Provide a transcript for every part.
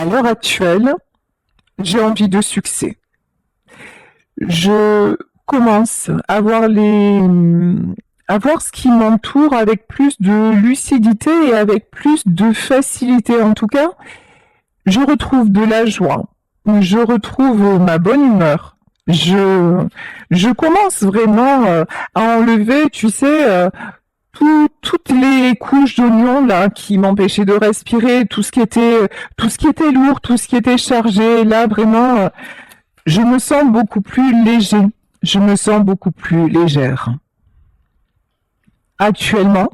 À l'heure actuelle, j'ai envie de succès. Je commence à voir ce qui m'entoure avec plus de lucidité et avec plus de facilité. En tout cas, je retrouve de la joie. Je retrouve ma bonne humeur. Je commence vraiment à enlever, tu sais, toutes les couches d'oignons là qui m'empêchaient de respirer, tout ce qui était lourd, tout ce qui était chargé. Là, vraiment, je me sens beaucoup plus léger. Je me sens beaucoup plus légère. Actuellement,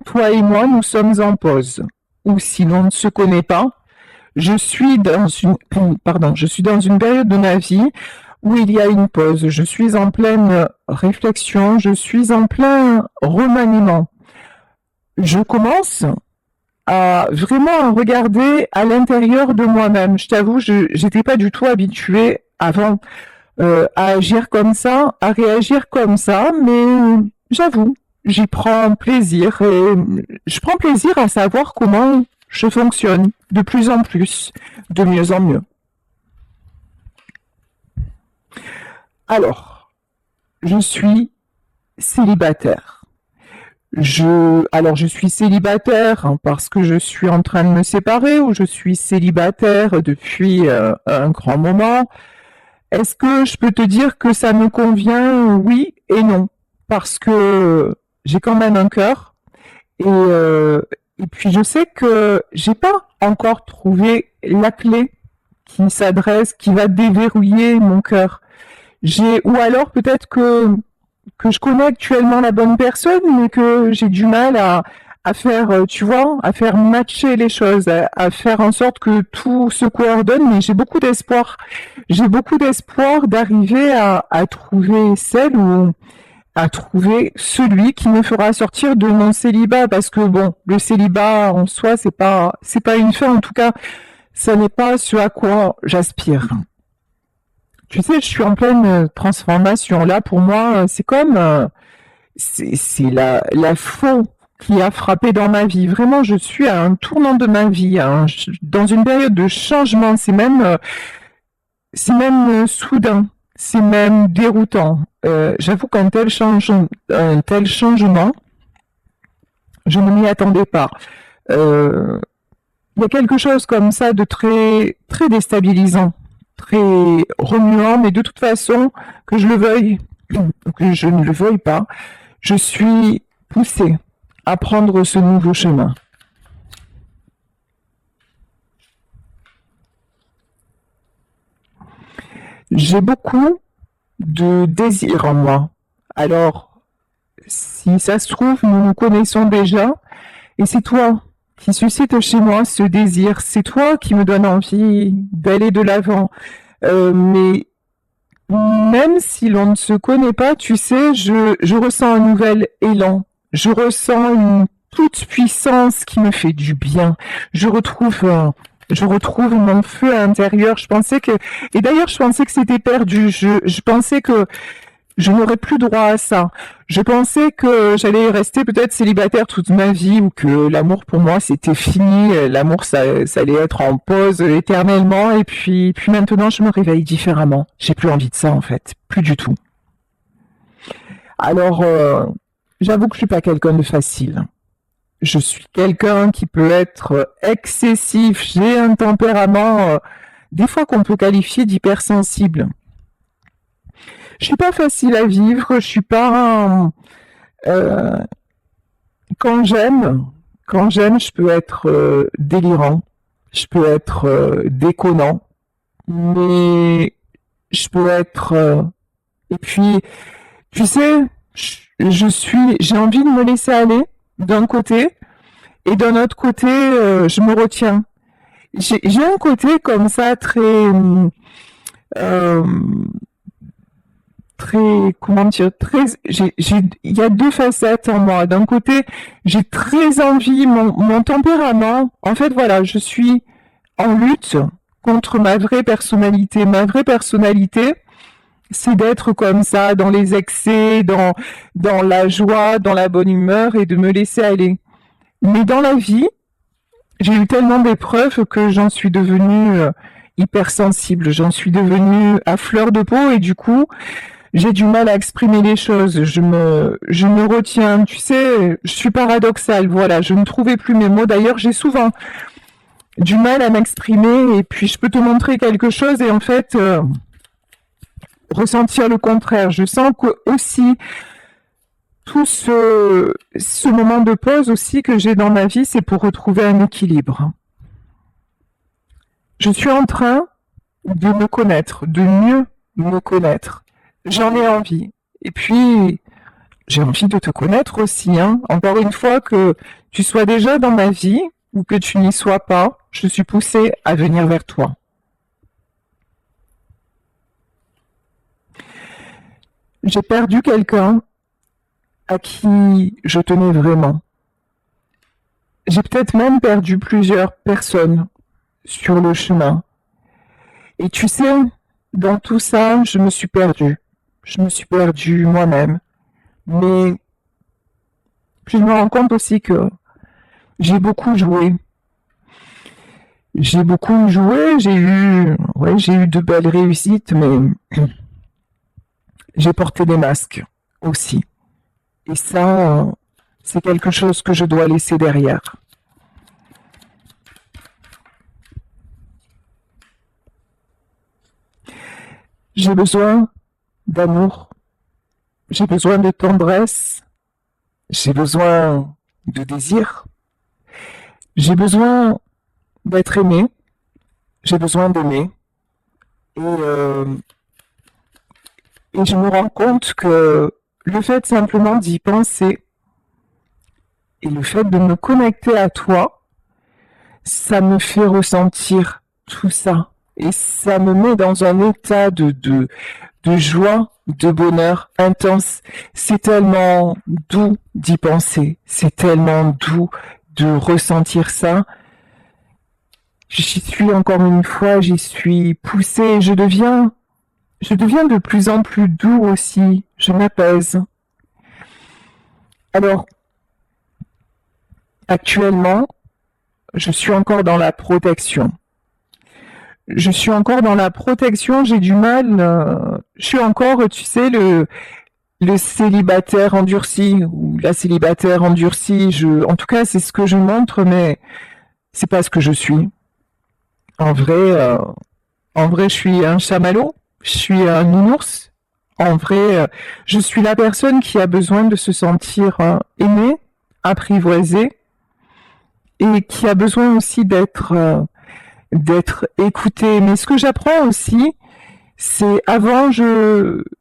toi et moi, nous sommes en pause. Ou si l'on ne se connaît pas, je suis dans une période de ma vie où il y a une pause. Je suis en pleine réflexion, je suis en plein remaniement. Je commence à vraiment regarder à l'intérieur de moi-même. Je t'avoue, je n'étais pas du tout habituée avant à agir comme ça, à réagir comme ça, mais j'avoue, j'y prends plaisir et je prends plaisir à savoir comment je fonctionne de plus en plus, de mieux en mieux. Alors, je suis célibataire. Je suis célibataire parce que je suis en train de me séparer ou je suis célibataire depuis un grand moment. Est-ce que je peux te dire que ça me convient? Oui et non, parce que j'ai quand même un cœur et puis je sais que j'ai pas encore trouvé la clé qui va déverrouiller mon cœur. Ou alors peut-être que je connais actuellement la bonne personne, mais que j'ai du mal à faire, tu vois, à faire matcher les choses, à faire en sorte que tout se coordonne, mais j'ai beaucoup d'espoir. J'ai beaucoup d'espoir d'arriver à trouver celle ou à trouver celui qui me fera sortir de mon célibat, parce que bon, le célibat en soi, c'est pas une fin, en tout cas, ça n'est pas ce à quoi j'aspire. Tu sais, je suis en pleine transformation. Là, pour moi, c'est comme c'est la faux qui a frappé dans ma vie. Vraiment, je suis à un tournant de ma vie, hein, dans une période de changement. C'est même soudain, c'est même déroutant. J'avoue un tel changement, je ne m'y attendais pas. Il y a quelque chose comme ça de très très déstabilisant, très remuant, mais de toute façon, que je le veuille ou que je ne le veuille pas, je suis poussée à prendre ce nouveau chemin. J'ai beaucoup de désir en moi. Alors, si ça se trouve, nous nous connaissons déjà, et c'est toi qui suscite chez moi ce désir, c'est toi qui me donne envie d'aller de l'avant. Mais même si l'on ne se connaît pas, tu sais, je ressens un nouvel élan. Je ressens une toute puissance qui me fait du bien. Je retrouve mon feu intérieur. Et d'ailleurs, je pensais que c'était perdu. Je pensais que je n'aurais plus droit à ça. Je pensais que j'allais rester peut-être célibataire toute ma vie ou que l'amour pour moi c'était fini. L'amour ça allait être en pause éternellement. Et puis maintenant je me réveille différemment. J'ai plus envie de ça en fait, plus du tout. Alors j'avoue que je suis pas quelqu'un de facile. Je suis quelqu'un qui peut être excessif. J'ai un tempérament des fois qu'on peut qualifier d'hypersensible. Je suis pas facile à vivre. Je suis pas euh, quand j'aime, je peux être délirant, je peux être déconnant, mais je peux être et puis tu sais, j'ai envie de me laisser aller d'un côté et d'un autre côté, je me retiens. J'ai un côté comme ça euh, très, comment dire, très, il y a deux facettes en moi. D'un côté, j'ai très envie, mon tempérament, en fait, voilà, je suis en lutte contre ma vraie personnalité. Ma vraie personnalité, c'est d'être comme ça, dans les excès, dans la joie, dans la bonne humeur et de me laisser aller. Mais dans la vie, j'ai eu tellement d'épreuves que j'en suis devenue hypersensible, j'en suis devenue à fleur de peau et du coup, j'ai du mal à exprimer les choses. Je me retiens. Tu sais, je suis paradoxale. Voilà, je ne trouvais plus mes mots. D'ailleurs, j'ai souvent du mal à m'exprimer et puis je peux te montrer quelque chose et en fait ressentir le contraire. Je sens que aussi tout ce moment de pause aussi que j'ai dans ma vie, c'est pour retrouver un équilibre. Je suis en train de me connaître, de mieux me connaître. J'en ai envie. Et puis, j'ai envie de te connaître aussi. Hein. Encore une fois, que tu sois déjà dans ma vie ou que tu n'y sois pas, je suis poussée à venir vers toi. J'ai perdu quelqu'un à qui je tenais vraiment. J'ai peut-être même perdu plusieurs personnes sur le chemin. Et tu sais, dans tout ça, je me suis perdue. Je me suis perdue moi-même. Mais je me rends compte aussi que j'ai beaucoup joué. J'ai beaucoup joué, j'ai eu de belles réussites, mais j'ai porté des masques aussi. Et ça, c'est quelque chose que je dois laisser derrière. J'ai besoin d'amour, j'ai besoin de tendresse, j'ai besoin de désir, j'ai besoin d'être aimé, j'ai besoin d'aimer. Et je me rends compte que le fait simplement d'y penser et le fait de me connecter à toi, ça me fait ressentir tout ça. Et ça me met dans un état de joie, de bonheur intense. C'est tellement doux d'y penser. C'est tellement doux de ressentir ça. J'y suis encore une fois, j'y suis poussée. Je deviens de plus en plus doux aussi. Je m'apaise. Alors, actuellement, je suis encore dans la protection. Je suis encore dans la protection, j'ai du mal. Je suis encore, tu sais, le célibataire endurci ou la célibataire endurcie. En tout cas, c'est ce que je montre, mais c'est pas ce que je suis. En vrai, euh, en vrai, je suis un chamallow, je suis un nounours. En vrai, je suis la personne qui a besoin de se sentir aimée, apprivoisée, et qui a besoin aussi d'être écoutée. Mais ce que j'apprends aussi, c'est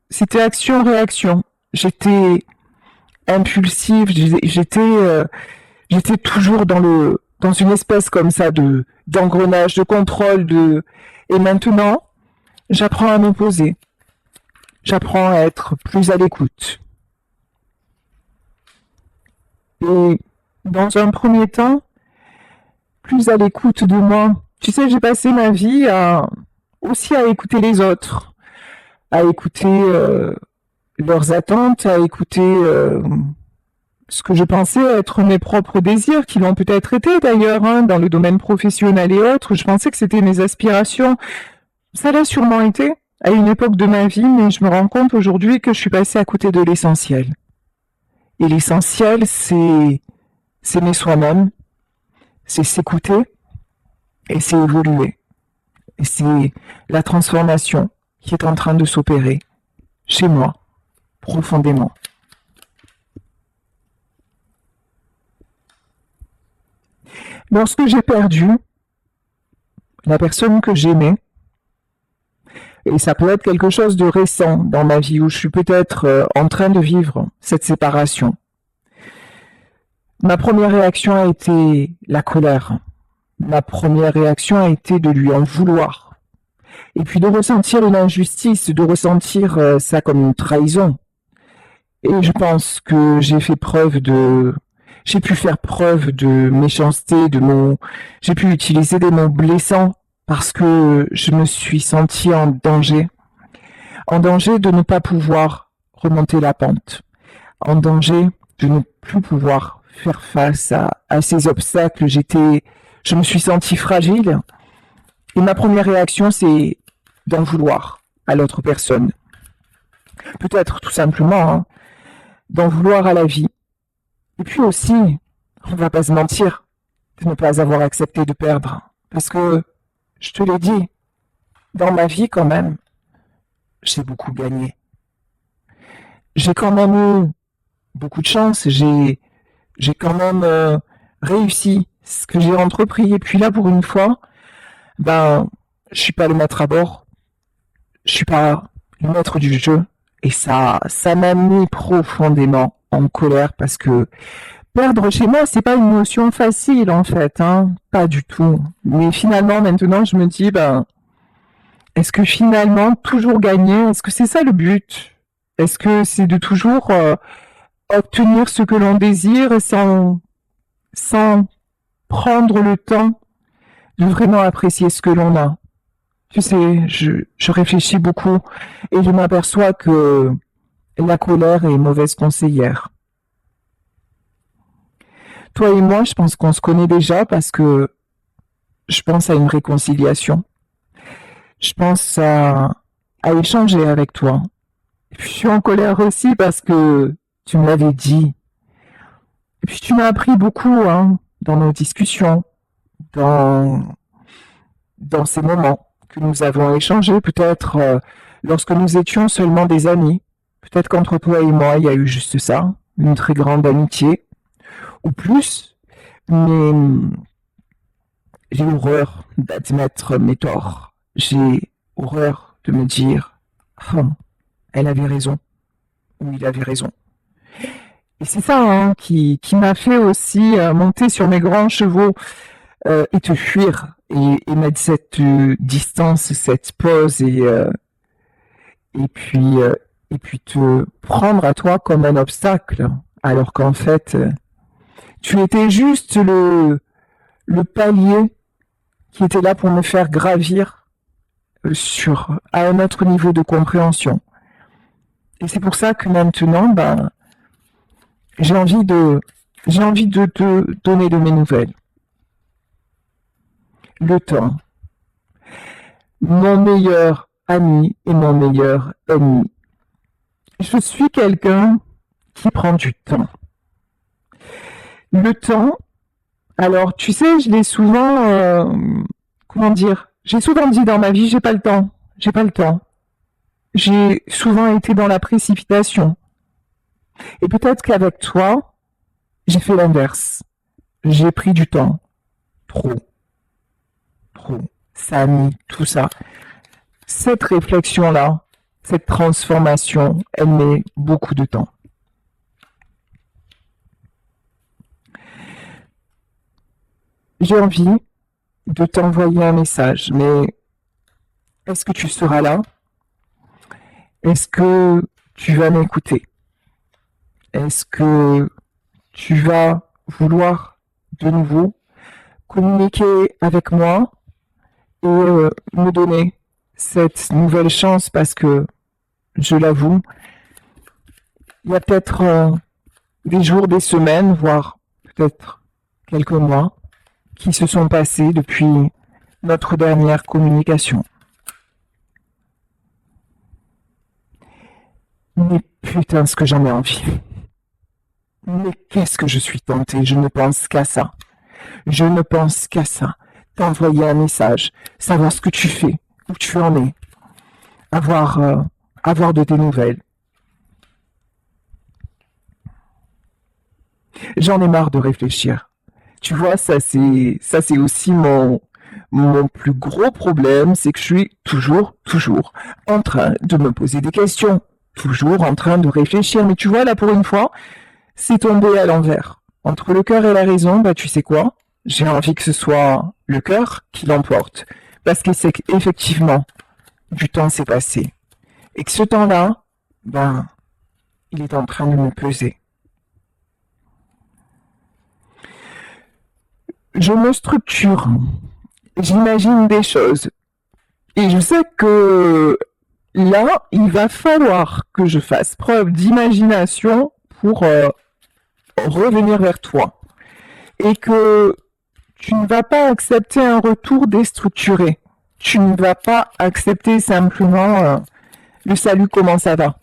c'était action-réaction. J'étais impulsive, j'étais toujours dans une espèce comme ça d'engrenage, de contrôle, et maintenant, j'apprends à m'opposer. J'apprends à être plus à l'écoute. Et dans un premier temps, plus à l'écoute de moi. Tu sais, j'ai passé ma vie aussi à écouter les autres, à écouter leurs attentes, à écouter ce que je pensais être mes propres désirs, qui l'ont peut-être été d'ailleurs, hein, dans le domaine professionnel et autres. Je pensais que c'était mes aspirations. Ça l'a sûrement été à une époque de ma vie, mais je me rends compte aujourd'hui que je suis passée à côté de l'essentiel. Et l'essentiel, c'est s'aimer soi-même, c'est s'écouter et c'est évoluer. Et c'est la transformation qui est en train de s'opérer chez moi, profondément. Lorsque j'ai perdu la personne que j'aimais, et ça peut être quelque chose de récent dans ma vie où je suis peut-être en train de vivre cette séparation, ma première réaction a été la colère. Ma première réaction a été de lui en vouloir. Et puis de ressentir une injustice, de ressentir ça comme une trahison. Et je pense que j'ai pu faire preuve de méchanceté, j'ai pu utiliser des mots blessants parce que je me suis sentie en danger de ne pas pouvoir remonter la pente, en danger de ne plus pouvoir faire face à ces obstacles. je me suis sentie fragile. Et ma première réaction, c'est d'en vouloir à l'autre personne. Peut-être tout simplement, hein, d'en vouloir à la vie. Et puis aussi, on va pas se mentir, de ne pas avoir accepté de perdre. Parce que, je te l'ai dit, dans ma vie quand même, j'ai beaucoup gagné. J'ai quand même eu beaucoup de chance, j'ai quand même réussi ce que j'ai entrepris. Et puis là, pour une fois, ben, je suis pas le maître à bord, je suis pas le maître du jeu. Et ça m'a mis profondément en colère parce que perdre chez moi, c'est pas une notion facile en fait, hein, pas du tout. Mais finalement, maintenant, je me dis, ben, est-ce que finalement, toujours gagner, est-ce que c'est ça le but? Est-ce que c'est de toujours obtenir ce que l'on désire sans prendre le temps de vraiment apprécier ce que l'on a? Tu sais, je réfléchis beaucoup et je m'aperçois que la colère est mauvaise conseillère. Toi et moi, je pense qu'on se connaît déjà parce que je pense à une réconciliation. Je pense à échanger avec toi. Et puis je suis en colère aussi parce que tu me l'avais dit. Et puis tu m'as appris beaucoup hein, dans nos discussions, dans, dans ces moments que nous avons échangés, peut-être lorsque nous étions seulement des amis. Peut-être qu'entre toi et moi, il y a eu juste ça, une très grande amitié, ou plus, mais j'ai horreur d'admettre mes torts. J'ai horreur de me dire, oh, elle avait raison, ou il avait raison. Et c'est ça hein, qui m'a fait aussi monter sur mes grands chevaux et te fuir et mettre cette distance, cette pause et puis te prendre à toi comme un obstacle, alors qu'en fait tu étais juste le palier qui était là pour me faire gravir à un autre niveau de compréhension. Et c'est pour ça que maintenant, ben, j'ai envie de te donner de mes nouvelles. Le temps. Mon meilleur ami et mon meilleur ennemi. Je suis quelqu'un qui prend du temps. Le temps, alors tu sais, je l'ai souvent, comment dire, j'ai souvent dit dans ma vie, j'ai pas le temps, j'ai pas le temps. J'ai souvent été dans la précipitation. Et peut-être qu'avec toi, j'ai fait l'inverse. J'ai pris du temps. Trop. Ça a mis tout ça. Cette réflexion-là, cette transformation, elle met beaucoup de temps. J'ai envie de t'envoyer un message, mais est-ce que tu seras là? Est-ce que tu vas m'écouter? Est-ce que tu vas vouloir de nouveau communiquer avec moi et me donner cette nouvelle chance parce que, je l'avoue, il y a peut-être des jours, des semaines, voire peut-être quelques mois qui se sont passés depuis notre dernière communication. Mais putain, ce que j'en ai envie. Mais qu'est-ce que je suis tentée, je ne pense qu'à ça. Je ne pense qu'à ça. T'envoyer un message, savoir ce que tu fais, où tu en es, avoir de tes nouvelles. J'en ai marre de réfléchir. Tu vois, ça c'est aussi mon plus gros problème, c'est que je suis toujours en train de me poser des questions, toujours en train de réfléchir. Mais tu vois, là, pour une fois, c'est tombé à l'envers. Entre le cœur et la raison, bah, tu sais quoi? J'ai envie que ce soit le cœur qui l'emporte. Parce que c'est qu'effectivement, du temps s'est passé. Et que ce temps-là, ben, il est en train de me peser. Je me structure. J'imagine des choses. Et je sais que là, il va falloir que je fasse preuve d'imagination pour revenir vers toi. Et que Tu ne vas pas accepter un retour déstructuré. Tu ne vas pas accepter simplement le salut, comment ça va.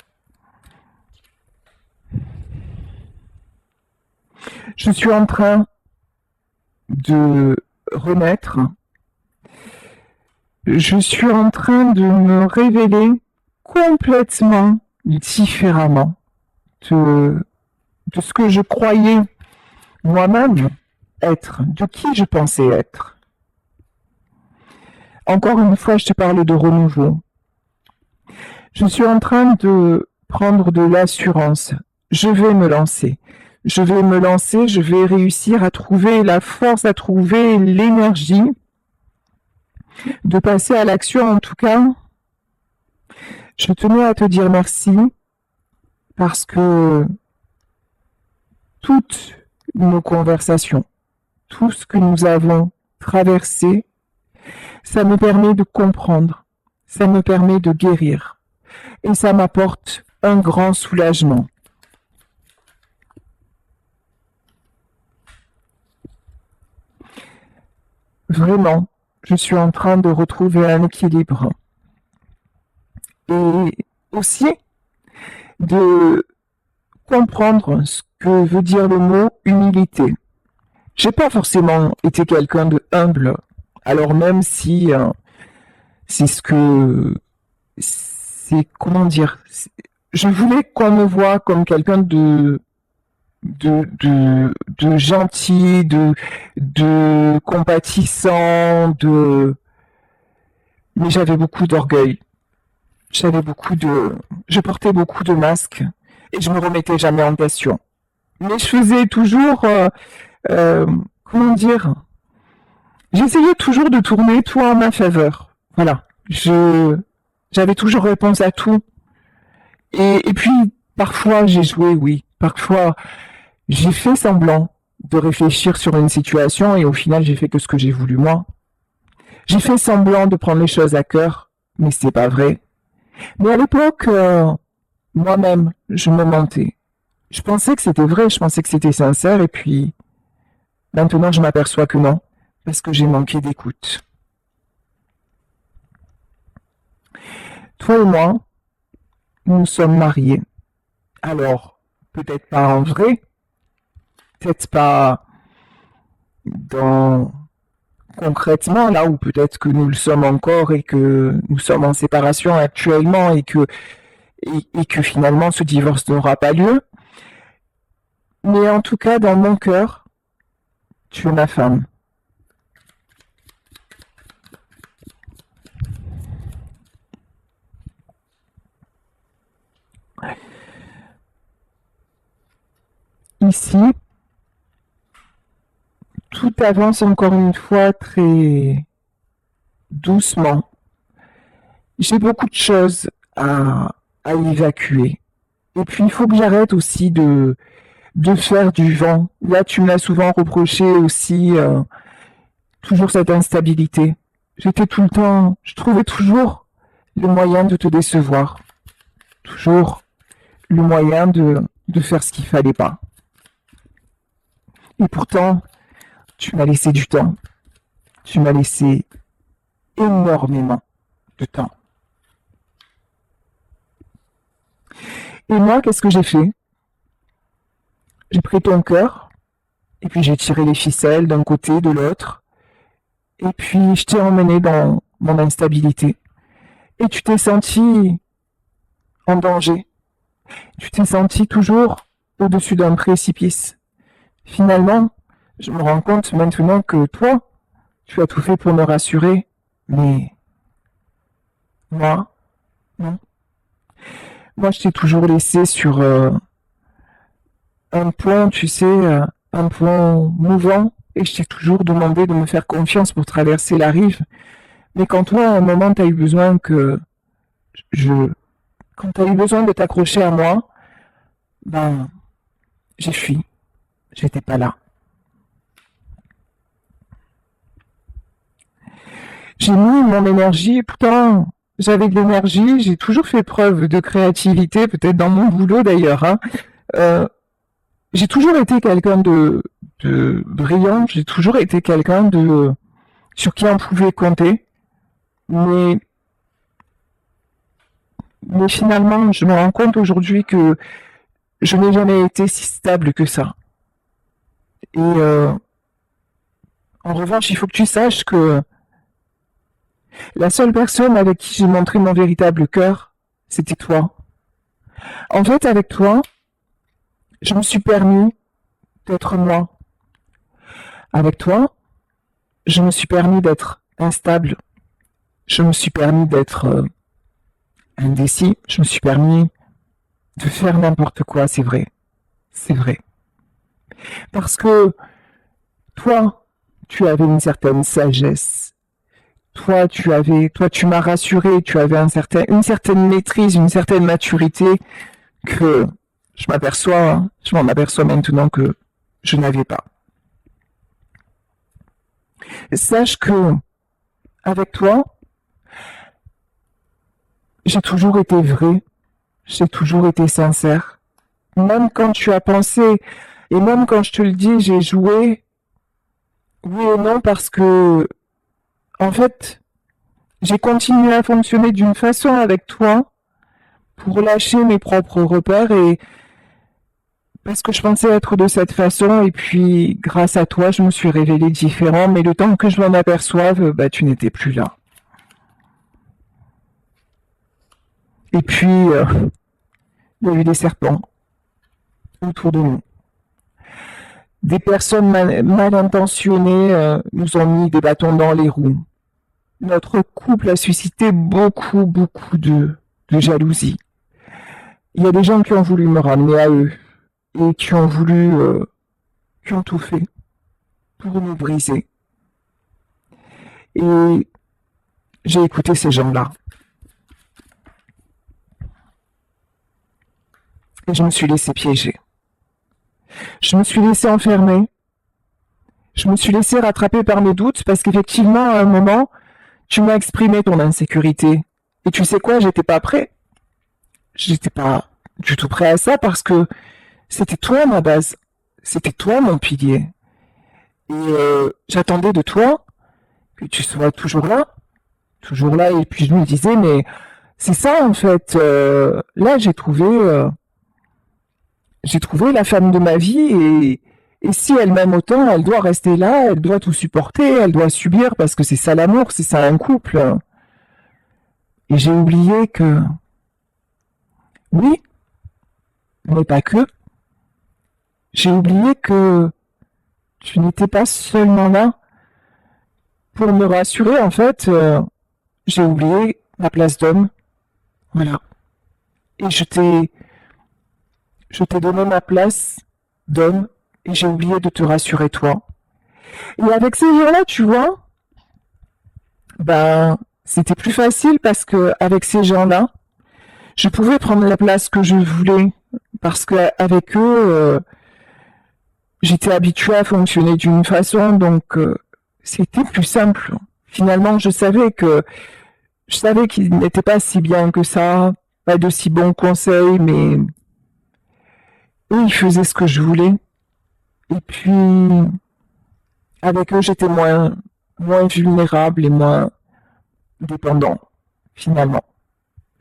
Je suis en train de renaître. Je suis en train de me révéler complètement différemment de ce que je croyais moi-même être, de qui je pensais être. Encore une fois, je te parle de renouveau. Je suis en train de prendre de l'assurance. Je vais me lancer. Je vais me lancer, je vais réussir à trouver la force, à trouver l'énergie de passer à l'action. En tout cas, je tenais à te dire merci parce que toutes nos conversations, tout ce que nous avons traversé, ça me permet de comprendre, ça me permet de guérir et ça m'apporte un grand soulagement. Vraiment, je suis en train de retrouver un équilibre. Et aussi de comprendre ce que veut dire le mot humilité. J'ai pas forcément été quelqu'un de humble, alors même si c'est ce que c'est comment dire, je voulais qu'on me voie comme quelqu'un de gentil, de compatissant, mais j'avais beaucoup d'orgueil. Je portais beaucoup de masques et je me remettais jamais en question. Mais je faisais toujours, comment dire, j'essayais toujours de tourner tout en ma faveur. Voilà. J'avais toujours réponse à tout. Et puis, parfois, j'ai joué, oui. Parfois, j'ai fait semblant de réfléchir sur une situation et au final, j'ai fait que ce que j'ai voulu moi. J'ai fait semblant de prendre les choses à cœur, mais c'est pas vrai. Mais à l'époque, moi-même, je me mentais. Je pensais que c'était vrai, je pensais que c'était sincère et puis maintenant, je m'aperçois que non, parce que j'ai manqué d'écoute. Toi et moi, nous sommes mariés. Alors, peut-être pas en vrai, peut-être pas dans concrètement là où peut-être que nous le sommes encore et que nous sommes en séparation actuellement et que finalement ce divorce n'aura pas lieu. Mais en tout cas, dans mon cœur, tu es ma femme. Ici, tout avance encore une fois très doucement. J'ai beaucoup de choses à évacuer. Et puis, il faut que j'arrête aussi de faire du vent. Là, tu m'as souvent reproché aussi toujours cette instabilité. J'étais tout le temps, je trouvais toujours le moyen de te décevoir. Toujours le moyen de faire ce qu'il fallait pas. Et pourtant, tu m'as laissé du temps. Tu m'as laissé énormément de temps. Et moi, qu'est-ce que j'ai fait? J'ai pris ton cœur, et puis j'ai tiré les ficelles d'un côté, de l'autre, et puis je t'ai emmené dans mon instabilité. Et tu t'es senti en danger. Tu t'es senti toujours au-dessus d'un précipice. Finalement, je me rends compte maintenant que toi, tu as tout fait pour me rassurer, mais moi, non. Moi, je t'ai toujours laissé sur un pont, tu sais, un pont mouvant, et je t'ai toujours demandé de me faire confiance pour traverser la rive. Mais quand toi, à un moment, tu as eu besoin quand tu as eu besoin de t'accrocher à moi, ben, j'ai fui. J'étais pas là. J'ai mis mon énergie, pourtant, j'avais de l'énergie, j'ai toujours fait preuve de créativité, peut-être dans mon boulot d'ailleurs, hein. J'ai toujours été quelqu'un de brillant. J'ai toujours été quelqu'un de sur qui on pouvait compter. Mais, mais finalement, je me rends compte aujourd'hui que je n'ai jamais été si stable que ça. Et en revanche, il faut que tu saches que la seule personne avec qui j'ai montré mon véritable cœur, c'était toi. En fait, avec toi, je me suis permis d'être moi. Avec toi, je me suis permis d'être instable. Je me suis permis d'être indécis. Je me suis permis de faire n'importe quoi, c'est vrai. C'est vrai. Parce que toi, tu avais une certaine sagesse. Toi, tu m'as rassuré, tu avais une certaine maîtrise, une certaine maturité que je m'en aperçois maintenant que je n'avais pas. Sache que, avec toi, j'ai toujours été vrai, j'ai toujours été sincère. Même quand tu as pensé, et même quand je te le dis, j'ai joué, oui et non, parce que, en fait, j'ai continué à fonctionner d'une façon avec toi pour lâcher mes propres repères et parce que je pensais être de cette façon et puis grâce à toi je me suis révélé différent mais le temps que je m'en aperçoive bah tu n'étais plus là. Et puis il y a eu des serpents autour de nous. Des personnes mal intentionnées nous ont mis des bâtons dans les roues. Notre couple a suscité beaucoup de jalousie. Il y a des gens qui ont voulu me ramener à eux et qui ont qui ont tout fait pour nous briser. Et j'ai écouté ces gens-là. Et je me suis laissé piéger. Je me suis laissé enfermer. Je me suis laissé rattraper par mes doutes parce qu'effectivement, à un moment, tu m'as exprimé ton insécurité. Et tu sais quoi, j'étais pas prêt. J'étais pas du tout prêt à ça parce que c'était toi ma base. C'était toi mon pilier. Et j'attendais de toi que tu sois toujours là. Toujours là. Et puis je me disais, mais c'est ça en fait. Là, j'ai trouvé la femme de ma vie et si elle m'aime autant, elle doit rester là, elle doit tout supporter, elle doit subir parce que c'est ça l'amour, c'est ça un couple. Et j'ai oublié que, oui, mais pas que, j'ai oublié que tu n'étais pas seulement là pour me rassurer, en fait, j'ai oublié ma place d'homme, voilà. Et je t'ai donné ma place d'homme et j'ai oublié de te rassurer toi. Et avec ces gens-là, tu vois, ben, c'était plus facile parce que avec ces gens-là, je pouvais prendre la place que je voulais parce qu'avec eux, j'étais habituée à fonctionner d'une façon, donc c'était plus simple. Finalement, je savais qu'ils n'étaient pas si bien que ça, pas de si bons conseils, mais eux, ils faisaient ce que je voulais. Et puis, avec eux, j'étais moins vulnérable et moins dépendant, finalement.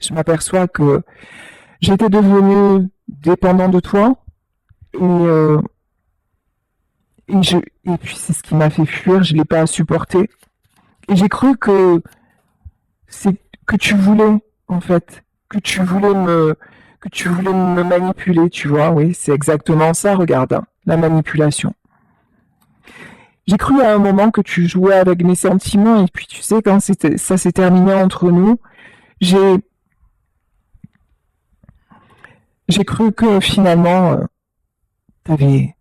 Je m'aperçois que j'étais devenu dépendant de toi et, et puis c'est ce qui m'a fait fuir, je l'ai pas supporté. Et j'ai cru que c'est que tu voulais, en fait, que tu voulais me manipuler, tu vois, oui, c'est exactement ça, regarde, hein, la manipulation. J'ai cru à un moment que tu jouais avec mes sentiments et puis tu sais, quand ça s'est terminé entre nous, j'ai j'ai cru que finalement, ouais,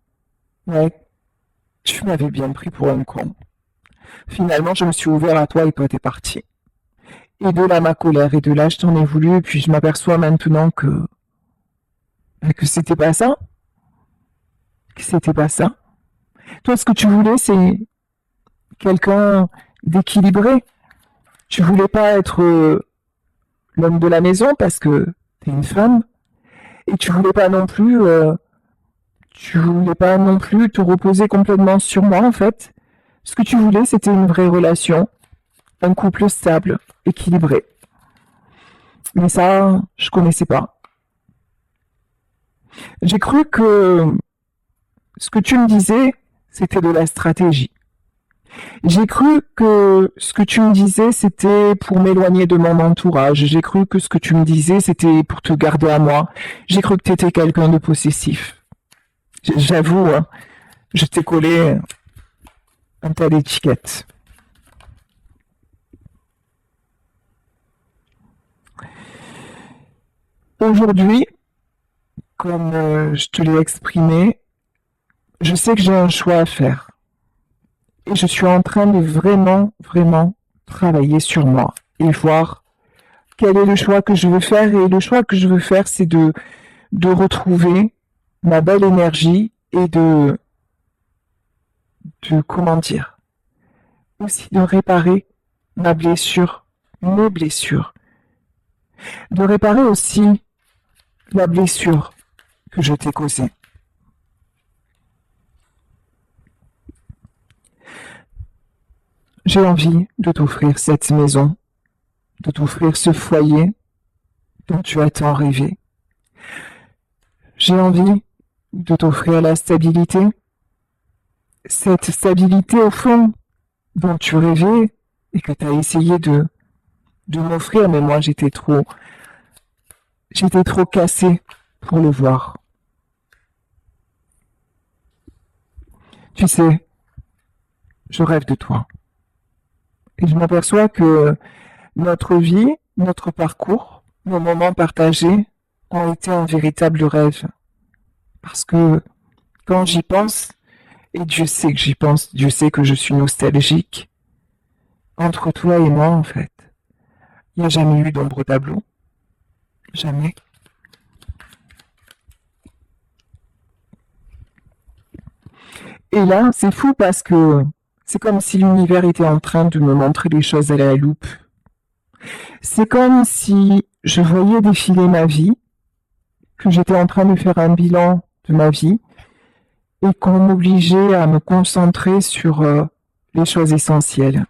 tu m'avais bien pris pour un con. Finalement, je me suis ouvert à toi et toi t'es parti. Et de là ma colère et de là je t'en ai voulu et puis je m'aperçois maintenant que c'était pas ça, que c'était pas ça. Toi, ce que tu voulais, c'est quelqu'un d'équilibré. Tu voulais pas être l'homme de la maison parce que t'es une femme et tu voulais pas non plus Tu voulais pas non plus te reposer complètement sur moi, en fait. Ce que tu voulais, c'était une vraie relation, un couple stable, équilibré. Mais ça, je connaissais pas. J'ai cru que ce que tu me disais, c'était de la stratégie. J'ai cru que ce que tu me disais, c'était pour m'éloigner de mon entourage. J'ai cru que ce que tu me disais, c'était pour te garder à moi. J'ai cru que tu étais quelqu'un de possessif. J'avoue, hein, je t'ai collé un tas d'étiquettes. Aujourd'hui, comme je te l'ai exprimé, je sais que j'ai un choix à faire. Et je suis en train de vraiment, vraiment travailler sur moi et voir quel est le choix que je veux faire. Et le choix que je veux faire, c'est de retrouver ma belle énergie et comment dire, aussi de réparer ma blessure, mes blessures. De réparer aussi la blessure que je t'ai causée. J'ai envie de t'offrir cette maison, de t'offrir ce foyer dont tu as tant rêvé. J'ai envie de t'offrir la stabilité, cette stabilité au fond dont tu rêvais et que tu as essayé de m'offrir, mais moi j'étais trop cassée pour le voir. Tu sais, je rêve de toi. Et je m'aperçois que notre vie, notre parcours, nos moments partagés ont été un véritable rêve. Parce que quand j'y pense, et Dieu sait que j'y pense, Dieu sait que je suis nostalgique, entre toi et moi en fait, il n'y a jamais eu d'ombre au tableau. Jamais. Et là, c'est fou parce que c'est comme si l'univers était en train de me montrer les choses à la loupe. C'est comme si je voyais défiler ma vie, que j'étais en train de faire un bilan de ma vie, et qu'on m'obligeait à me concentrer sur les choses essentielles.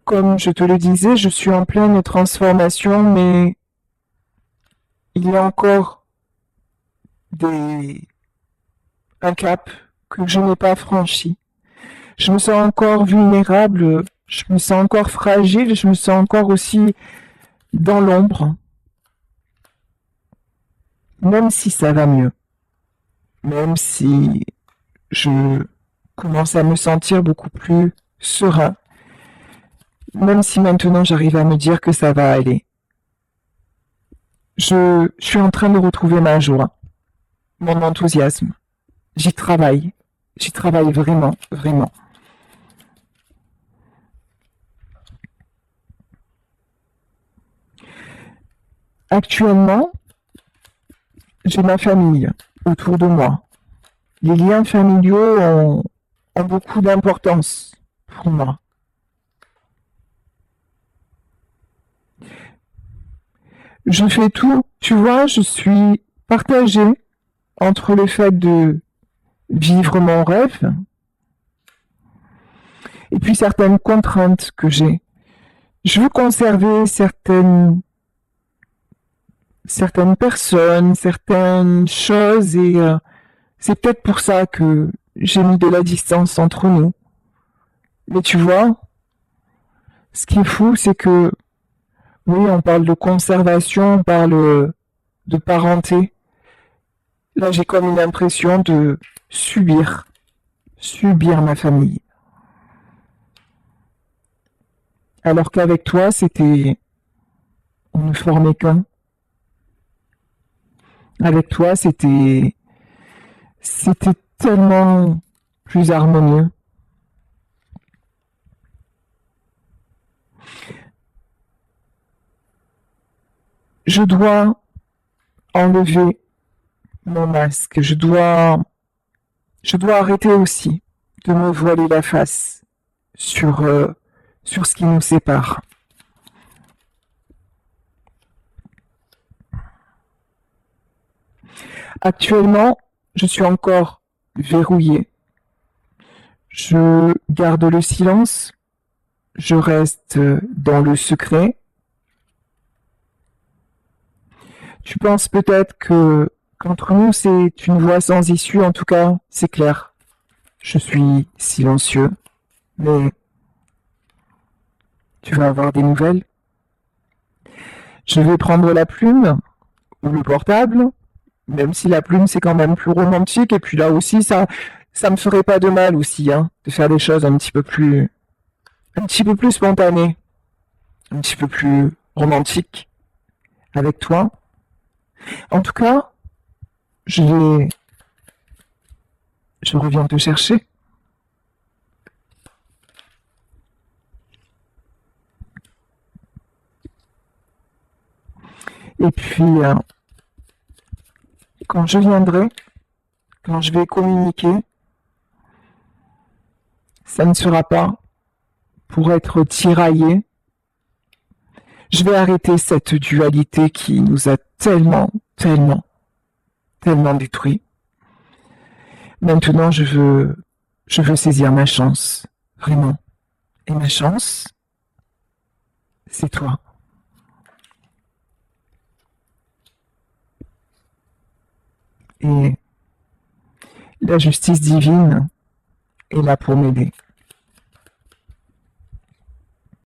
Comme je te le disais, je suis en pleine transformation, mais il y a encore un cap que je n'ai pas franchi. Je me sens encore vulnérable, je me sens encore fragile, je me sens encore aussi dans l'ombre, même si ça va mieux, même si je commence à me sentir beaucoup plus serein, même si maintenant j'arrive à me dire que ça va aller. Je suis en train de retrouver ma joie, mon enthousiasme. J'y travaille vraiment, vraiment. Actuellement, j'ai ma famille autour de moi. Les liens familiaux ont beaucoup d'importance pour moi. Je fais tout, tu vois, je suis partagée entre le fait de vivre mon rêve et puis certaines contraintes que j'ai. Je veux conserver certaines personnes, certaines choses et c'est peut-être pour ça que j'ai mis de la distance entre nous. Mais tu vois, ce qui est fou, c'est que oui, on parle de conservation, on parle de parenté. Là, j'ai comme une impression de subir ma famille. Alors qu'avec toi, on ne formait qu'un. Avec toi, c'était tellement plus harmonieux. Je dois enlever mon masque. Je dois arrêter aussi de me voiler la face sur ce qui nous sépare. Actuellement, je suis encore verrouillée. Je garde le silence. Je reste dans le secret. Tu penses peut-être que qu'entre nous, c'est une voie sans issue. En tout cas, c'est clair. Je suis silencieux, mais tu vas avoir des nouvelles. Je vais prendre la plume ou le portable, même si la plume c'est quand même plus romantique. Et puis là aussi, ça me ferait pas de mal aussi, hein, de faire des choses un petit peu plus spontanées, un petit peu plus romantiques avec toi. En tout cas, je vais, je reviens te chercher. Et puis, quand je viendrai, quand je vais communiquer, ça ne sera pas pour être tiraillé. Je vais arrêter cette dualité qui nous a tellement, tellement, tellement détruits. Maintenant, je veux saisir ma chance, vraiment. Et ma chance, c'est toi. Et la justice divine est là pour m'aider.